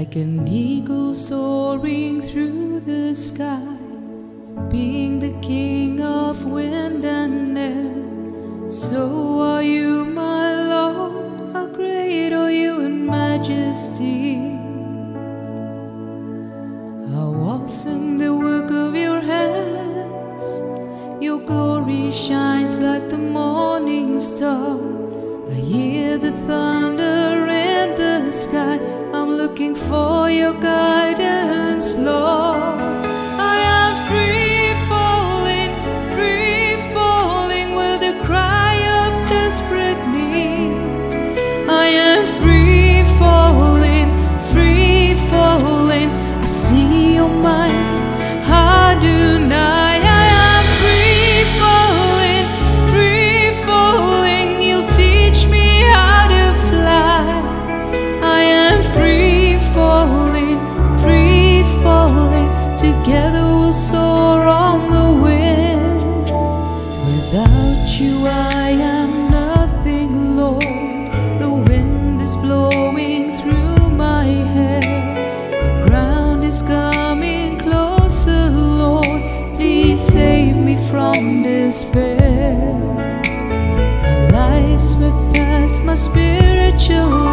like an eagle soaring through the sky, being the king of wind and air. So are you, my Lord, how great are you in majesty. How awesome the work of your hands, your glory shines like the morning star. I hear the thunder in the sky, I'm looking for your guidance, Lord. I am free falling with a cry of desperate need. I am free falling, I see your might, Adonai. I am free falling, you'll teach me how to fly. I am free falling, together we'll soar on the wind. Without you I am nothing, Lord. The wind is blowing through my hair, the ground is coming closer, Lord. Please save me from despair. My life's swept past my spiritual